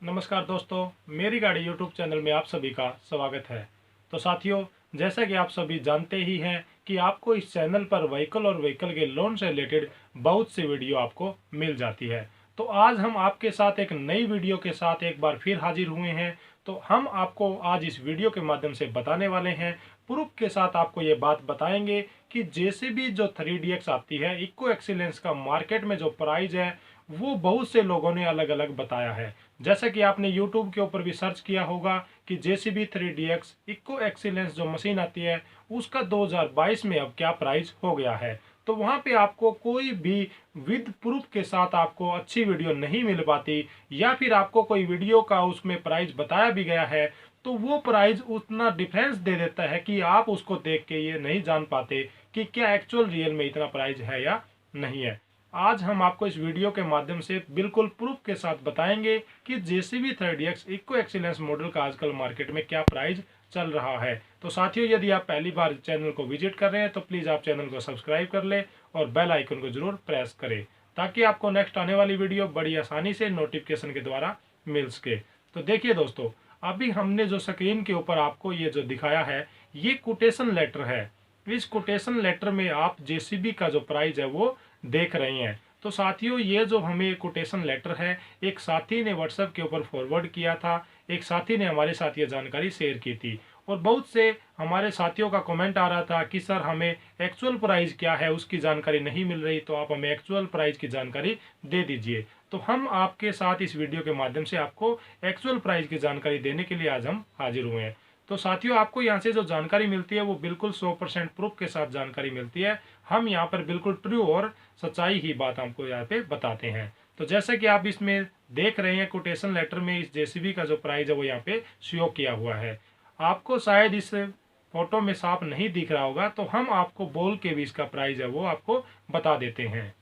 नमस्कार दोस्तों, मेरी गाड़ी यूट्यूब चैनल में आप सभी का स्वागत है। तो साथियों, जैसा कि आप सभी जानते ही हैं कि आपको इस चैनल पर व्हीकल और व्हीकल के लोन से रिलेटेड बहुत सी वीडियो आपको मिल जाती है। तो आज हम आपके साथ एक नई वीडियो के साथ एक बार फिर हाजिर हुए हैं। तो हम आपको आज इस वीडियो के माध्यम से बताने वाले हैं, प्रूफ के साथ आपको ये बात बताएंगे कि जेसीबी जो 3DX आती है, इको एक्सीलेंस का मार्केट में जो प्राइस है वो बहुत से लोगों ने अलग अलग बताया है। जैसा कि आपने YouTube के ऊपर भी सर्च किया होगा कि JCB 3DX इको एक्सीलेंस जो मशीन आती है उसका 2022 में अब क्या प्राइस हो गया है। तो वहां पे आपको कोई भी विद प्रूफ के साथ आपको अच्छी वीडियो नहीं मिल पाती, या फिर आपको कोई वीडियो का उसमें प्राइस बताया भी गया है तो वो प्राइस उतना डिफरेंस दे देता है कि आप उसको देख के ये नहीं जान पाते कि क्या एक्चुअल रियल में इतना प्राइस है या नहीं है। आज हम आपको इस वीडियो के माध्यम से बिल्कुल प्रूफ के साथ बताएंगे कि JCB 3DX eco excellence model का आजकल मार्केट में क्या प्राइस चल रहा है। तो साथियों, यदि आप पहली बार चैनल को विजिट कर रहे हैं तो प्लीज़ आप चैनल को सब्सक्राइब कर ले और बेल आइकन को जरूर प्रेस करें, ताकि आपको नेक्स्ट आने वाली वीडियो बड़ी आसानी से नोटिफिकेशन के द्वारा मिल सके। तो देखिए दोस्तों, अभी हमने जो स्क्रीन के ऊपर आपको ये जो दिखाया है ये कोटेशन लेटर है। इस कोटेशन लेटर में आप JCB का जो प्राइस है वो देख रहे हैं। तो साथियों, ये जो हमें कोटेशन लेटर है, एक साथी ने व्हाट्सएप के ऊपर फॉरवर्ड किया था, एक साथी ने हमारे साथ ये जानकारी शेयर की थी और बहुत से हमारे साथियों का कमेंट आ रहा था कि सर हमें एक्चुअल प्राइस क्या है उसकी जानकारी नहीं मिल रही, तो आप हमें एक्चुअल प्राइस की जानकारी दे दीजिए। तो हम आपके साथ इस वीडियो के माध्यम से आपको एक्चुअल प्राइस की जानकारी देने के लिए आज हम हाजिर हुए हैं। तो साथियों, आपको यहाँ से जो जानकारी मिलती है वो बिल्कुल 100% प्रूफ के साथ जानकारी मिलती है। हम यहाँ पर बिल्कुल ट्रू और सच्चाई ही बात हमको यहाँ पे बताते हैं। तो जैसे कि आप इसमें देख रहे हैं, कोटेशन लेटर में इस JCB का जो प्राइस है वो यहाँ पे शो किया हुआ है। आपको शायद इस फोटो में साफ नहीं दिख रहा होगा, तो हम आपको बोल के भी इसका प्राइस है वो आपको बता देते हैं।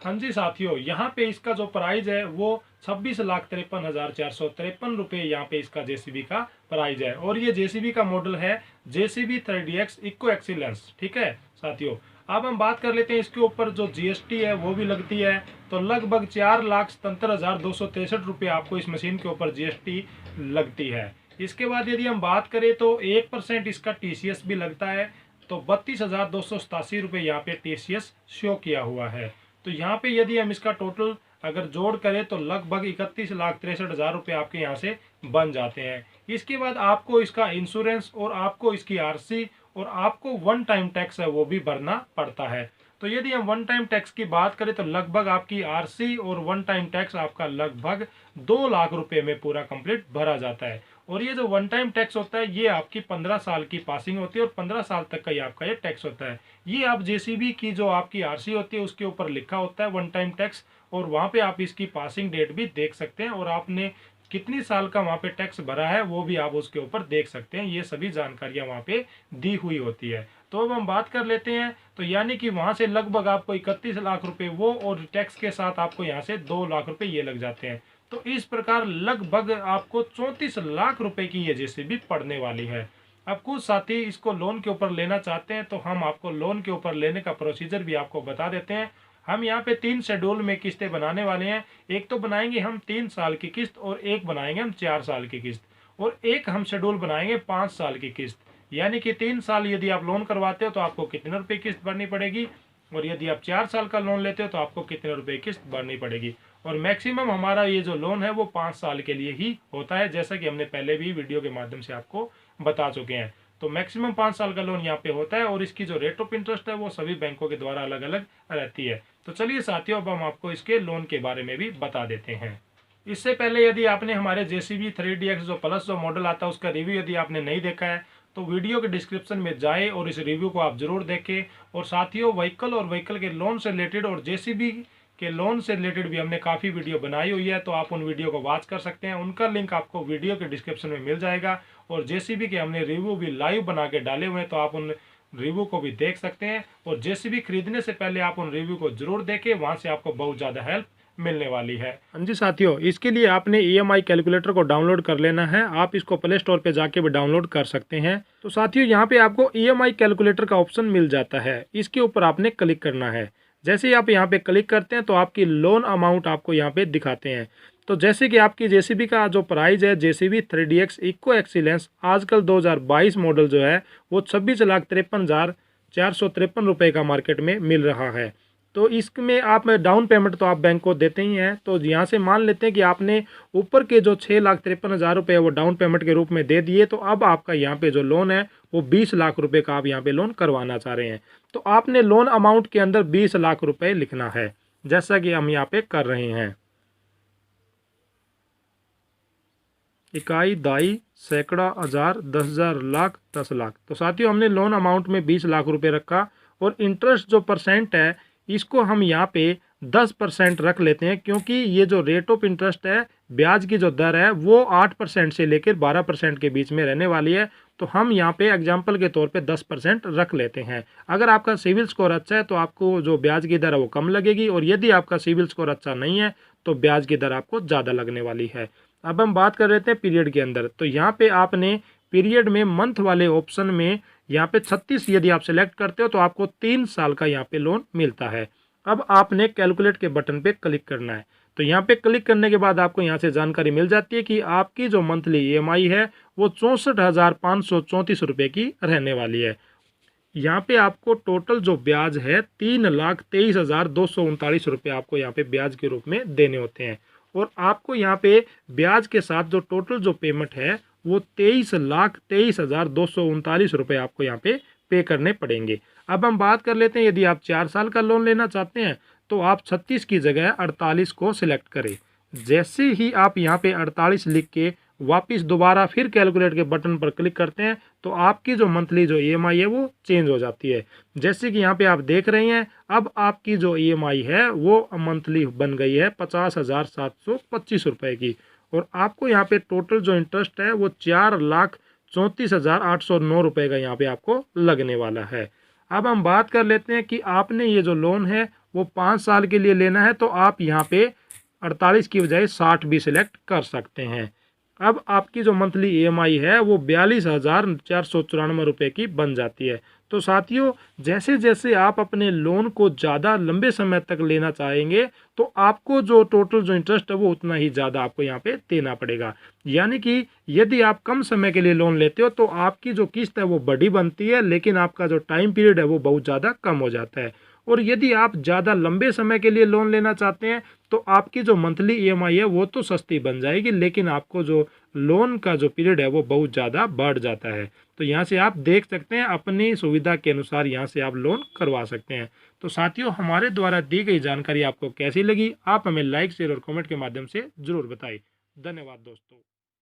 हाँ जी साथियों, यहाँ पे इसका जो प्राइस है वो 26,53,453 रुपये यहाँ पे इसका JCB का प्राइस है। और ये JCB का मॉडल है JCB 3DX इको एक्सीलेंस। ठीक है साथियों, अब हम बात कर लेते हैं इसके ऊपर जो GST है वो भी लगती है। तो लगभग 4,77,263 रुपये आपको इस मशीन के ऊपर GST लगती है। इसके बाद यदि हम बात करें तो 1% इसका TCS भी लगता है। तो 32,287 रुपये यहाँ पे TCS शो किया हुआ है। तो यहाँ पे यदि हम इसका टोटल अगर जोड़ करें तो लगभग 31,63,000 रुपये आपके यहाँ से बन जाते हैं। इसके बाद आपको इसका इंश्योरेंस और आपको इसकी RC और आपको वन टाइम टैक्स है वो भी भरना पड़ता है। तो यदि हम वन टाइम टैक्स की बात करें तो लगभग आपकी RC और वन टाइम टैक्स आपका लगभग 2 लाख रुपए में पूरा कंप्लीट भरा जाता है। और ये जो वन टाइम टैक्स होता है ये आपकी 15 साल की पासिंग होती है और 15 साल तक का ये आपका ये टैक्स होता है। ये आप JCB की जो आपकी RC होती है उसके ऊपर लिखा होता है वन टाइम टैक्स, और वहाँ पे आप इसकी पासिंग डेट भी देख सकते हैं और आपने कितनी साल का वहाँ पे टैक्स भरा है वो भी आप उसके ऊपर देख सकते हैं। ये सभी जानकारियाँ वहाँ पे दी हुई होती है। तो अब हम बात कर लेते हैं, तो यानी कि वहाँ से लगभग आपको 31 लाख रुपए वो और टैक्स के साथ आपको यहाँ से 2 लाख रुपए ये लग जाते हैं। तो इस प्रकार लगभग आपको 34 लाख रुपए की ये JCB पड़ने वाली है। अब कुछ साथी इसको लोन के ऊपर लेना चाहते हैं तो हम आपको लोन के ऊपर लेने का प्रोसीजर भी आपको बता देते हैं। हम यहाँ पे 3 शेड्यूल में किस्तें बनाने वाले हैं। एक तो बनाएंगे हम 3 साल की किस्त, और एक बनाएंगे हम 4 साल की किस्त, और एक हम शेड्यूल बनाएंगे 5 साल की किस्त। यानी कि 3 साल यदि आप लोन करवाते हो तो आपको कितने रुपए किस्त भरनी पड़ेगी, और यदि आप 4 साल का लोन लेते हो तो आपको कितने रुपए किस्त भरनी पड़ेगी। और मैक्सिमम हमारा ये जो लोन है वो 5 साल के लिए ही होता है, जैसा कि हमने पहले भी वीडियो के माध्यम से आपको बता चुके हैं। तो मैक्सिमम 5 साल का लोन यहाँ पे होता है, और इसकी जो रेट ऑफ इंटरेस्ट है वो सभी बैंकों के द्वारा अलग अलग रहती है। तो चलिए साथियों, अब हम आपको इसके लोन के बारे में भी बता देते हैं। इससे पहले यदि आपने हमारे JCB 3DX जो प्लस जो मॉडल आता है उसका रिव्यू यदि आपने नहीं देखा है तो वीडियो के डिस्क्रिप्शन में जाए और इस रिव्यू को आप जरूर देखें। और साथियों, व्हीकल और व्हीकल के लोन से रिलेटेड और JCB के लोन से रिलेटेड भी हमने काफ़ी वीडियो बनाई हुई है, तो आप उन वीडियो को वॉच कर सकते हैं। उनका लिंक आपको वीडियो के डिस्क्रिप्शन में मिल जाएगा। और JCB के हमने रिव्यू भी लाइव बना के डाले हुए हैं, तो आप उन रिव्यू को भी देख सकते हैं। और JCB खरीदने से पहले आप उन रिव्यू को जरूर देखें, वहाँ से आपको बहुत ज़्यादा हेल्प मिलने वाली है। हाँ जी साथियों, इसके लिए आपने EMI कैलकुलेटर को डाउनलोड कर लेना है। आप इसको प्ले स्टोर पे जाके भी डाउनलोड कर सकते हैं। तो साथियों, यहाँ पे आपको EMI कैलकुलेटर का ऑप्शन मिल जाता है, इसके ऊपर आपने क्लिक करना है। जैसे ही आप यहाँ पे क्लिक करते हैं तो आपकी लोन अमाउंट आपको यहाँ पे दिखाते हैं। तो जैसे कि आपकी जेसीबी का जो प्राइस है जेसीबी 3DX इको एक्सीलेंस आजकल 2022 मॉडल जो है वो 26,53,453 रुपये का मार्केट में मिल रहा है। तो इसमें आप डाउन पेमेंट तो आप बैंक को देते ही हैं। तो यहाँ से मान लेते हैं कि आपने ऊपर के जो 6,53,000 रुपये वो डाउन पेमेंट के रूप में दे दिए, तो अब आपका यहाँ पे जो लोन है वो 20 लाख रुपए का आप यहाँ पे लोन करवाना चाह रहे हैं। तो आपने लोन अमाउंट के अंदर 20 लाख रुपए लिखना है, जैसा कि हम यहाँ पे कर रहे हैं। इकाई, दाई, सैकड़ा, हजार, 10,000, लाख, 10 लाख। तो साथियों हमने लोन अमाउंट में 20 लाख रुपए रखा और इंटरेस्ट जो परसेंट है इसको हम यहाँ पे 10% रख लेते हैं, क्योंकि ये जो रेट ऑफ इंटरेस्ट है, ब्याज की जो दर है वो 8% से लेकर 12% के बीच में रहने वाली है। तो हम यहाँ पे एग्जाम्पल के तौर पे 10% रख लेते हैं। अगर आपका सिविल स्कोर अच्छा है तो आपको जो ब्याज की दर है वो कम लगेगी, और यदि आपका सिविल स्कोर अच्छा नहीं है तो ब्याज की दर आपको ज़्यादा लगने वाली है। अब हम बात कर रहे थे पीरियड के अंदर, तो यहाँ पे आपने पीरियड में मंथ वाले ऑप्शन में यहाँ पे 36 यदि आप सिलेक्ट करते हो तो आपको 3 साल का यहाँ पे लोन मिलता है। अब आपने कैलकुलेट के बटन पे क्लिक करना है। तो यहाँ पे क्लिक करने के बाद आपको यहाँ से जानकारी मिल जाती है कि आपकी जो मंथली ईएमआई है वो 64,534 रुपये की रहने वाली है। यहाँ पे आपको टोटल जो ब्याज है 3,23,239 रुपये आपको यहाँ पे ब्याज के रूप में देने होते हैं, और आपको यहाँ पे ब्याज के साथ जो टोटल जो पेमेंट है वो 23,23,239 रुपये आपको यहाँ पे करने पड़ेंगे। अब हम बात कर लेते हैं, यदि आप 4 साल का लोन लेना चाहते हैं तो आप 36 की जगह 48 को सिलेक्ट करें। जैसे ही आप यहाँ पे 48 लिख के वापस दोबारा फिर कैलकुलेट के बटन पर क्लिक करते हैं तो आपकी जो मंथली जो ईएमआई है वो चेंज हो जाती है। जैसे कि यहाँ पे आप देख रहे हैं, अब आपकी जो ईएमआई है वो मंथली बन गई है 50,725 रुपये की, और आपको यहाँ पे टोटल जो इंटरेस्ट है वो 4,34,809 रुपये का यहाँ पे आपको लगने वाला है। अब हम बात कर लेते हैं कि आपने ये जो लोन है वो 5 साल के लिए लेना है, तो आप यहाँ पे 48 की बजाय 60 भी सिलेक्ट कर सकते हैं। अब आपकी जो मंथली ईएमआई है वो 42,494 रुपये की बन जाती है। तो साथियों जैसे जैसे आप अपने लोन को ज़्यादा लंबे समय तक लेना चाहेंगे तो आपको जो टोटल जो इंटरेस्ट है वो उतना ही ज़्यादा आपको यहाँ पे देना पड़ेगा। यानी कि यदि आप कम समय के लिए लोन लेते हो तो आपकी जो किस्त है वो बड़ी बनती है, लेकिन आपका जो टाइम पीरियड है वो बहुत ज़्यादा कम हो जाता है। और यदि आप ज़्यादा लंबे समय के लिए लोन लेना चाहते हैं तो आपकी जो मंथली ईएमआई है वो तो सस्ती बन जाएगी, लेकिन आपको जो लोन का जो पीरियड है वो बहुत ज़्यादा बढ़ जाता है। तो यहाँ से आप देख सकते हैं, अपनी सुविधा के अनुसार यहाँ से आप लोन करवा सकते हैं। तो साथियों हमारे द्वारा दी गई जानकारी आपको कैसी लगी, आप हमें लाइक शेयर और कमेंट के माध्यम से ज़रूर बताइए। धन्यवाद दोस्तों।